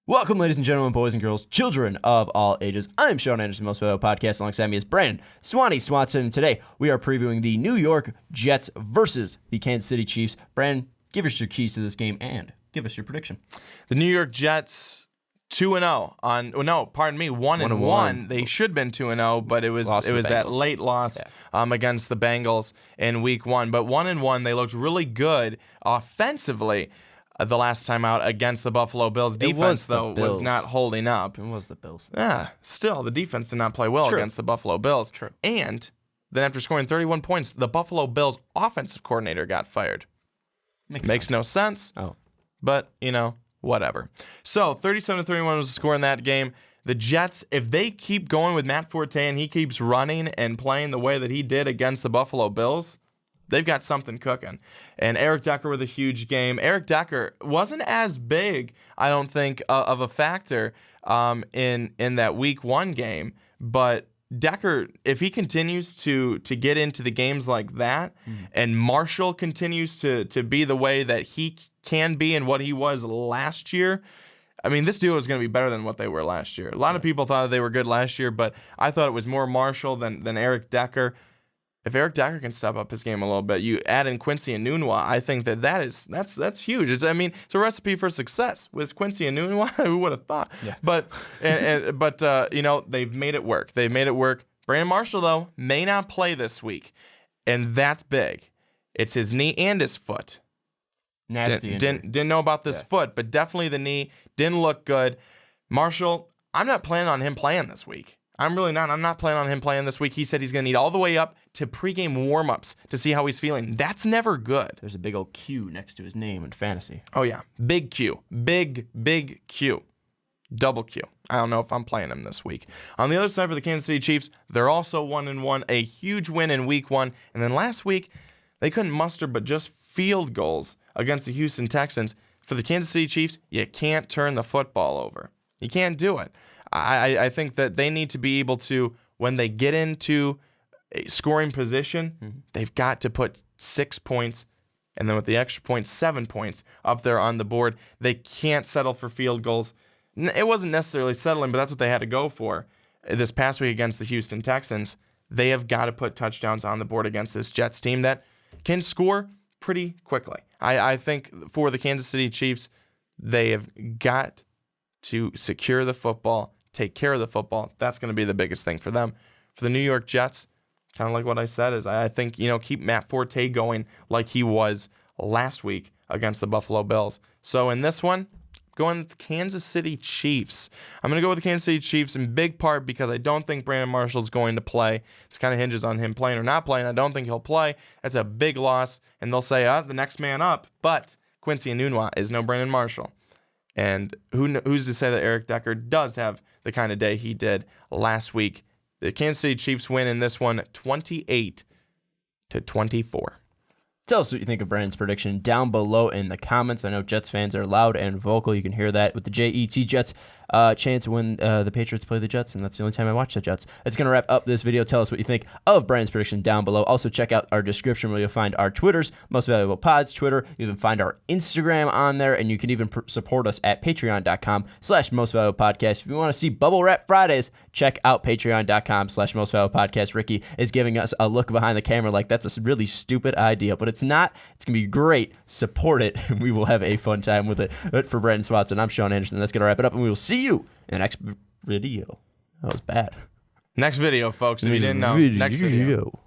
Welcome, ladies and gentlemen, boys and girls, children of all ages. I'm Sean Anderson, Most Valuable Podcast. Alongside me is Brandon Swanson. Today, we are previewing the New York Jets versus the Kansas City Chiefs. Brandon, give us your keys to this game and give us your prediction. The New York Jets 2-0 on. Oh, no, pardon me, 1-1. They should have been 2-0, but it was that late loss against the Bengals in Week 1. But 1-1, they looked really good offensively. The last time out against the Buffalo Bills. Defense, though, was not holding up. It was the Bills. Yeah, still, the defense did not play well against the Buffalo Bills. True. And then after scoring 31 points, the Buffalo Bills offensive coordinator got fired. Makes no sense. Oh. But, whatever. So, 37-31 was the score in that game. The Jets, if they keep going with Matt Forte and he keeps running and playing the way that he did against the Buffalo Bills, they've got something cooking. And Eric Decker with a huge game. Eric Decker wasn't as big, I don't think, of a factor in that Week 1 game. But Decker, if he continues to get into the games like that, and Marshall continues to be the way that he can be and what he was last year, I mean, this duo is going to be better than what they were last year. A lot of people thought they were good last year, but I thought it was more Marshall than Eric Decker. If Eric Decker can step up his game a little bit, you add in Quincy and Enunwa, I think that's huge. It's a recipe for success with Quincy and Enunwa. Who would have thought? Yeah. But they've made it work. They've made it work. Brandon Marshall though may not play this week, and that's big. It's his knee and his foot. Nasty. Didn't know about this foot, but definitely the knee didn't look good. Marshall, I'm not planning on him playing this week. I'm really not. I'm not planning on him playing this week. He said he's going to need all the way up to pregame warm-ups to see how he's feeling. That's never good. There's a big old Q next to his name in fantasy. Oh, yeah. Big Q. Big Q. Double Q. I don't know if I'm playing him this week. On the other side for the Kansas City Chiefs, they're also 1-1, a huge win in Week 1. And then last week, they couldn't muster but just field goals against the Houston Texans. For the Kansas City Chiefs, you can't turn the football over. You can't do it. I think that they need to be able to, when they get into a scoring position, they've got to put 6 points, and then with the extra points, 7 points up there on the board. They can't settle for field goals. It wasn't necessarily settling, but that's what they had to go for this past week against the Houston Texans. They have got to put touchdowns on the board against this Jets team that can score pretty quickly. I think for the Kansas City Chiefs, they have got to secure the football, take care of the football. That's going to be the biggest thing for them. For the New York Jets, kind of like what I said, is I think, keep Matt Forte going like he was last week against the Buffalo Bills. So in this one, going with the Kansas City Chiefs. I'm going to go with the Kansas City Chiefs in big part because I don't think Brandon Marshall's going to play. This kind of hinges on him playing or not playing. I don't think he'll play. That's a big loss, and they'll say, the next man up. But Quincy Enunwa is no Brandon Marshall. And who's to say that Eric Decker does have the kind of day he did last week? The Kansas City Chiefs win in this one 28-24. Tell us what you think of Brandon's prediction down below in the comments. I know Jets fans are loud and vocal. You can hear that with the Jet Jets chance when the Patriots play the Jets, and that's the only time I watch the Jets. That's going to wrap up this video. Tell us what you think of Brandon's prediction down below. Also, check out our description where you'll find our Twitters, Most Valuable Pods Twitter. You can find our Instagram on there, and you can even support us at patreon.com/Most Valuable Podcast. If you want to see Bubble Wrap Fridays, check out patreon.com/Most Valuable Podcast. Ricky is giving us a look behind the camera like that's a really stupid idea, but it's not. It's going to be great. Support it, and we will have a fun time with it. But for Brandon Swanson, I'm Sean Anderson. That's going to wrap it up, and we will see you in the next video. That was bad. Next video, folks. If you didn't know. Next video.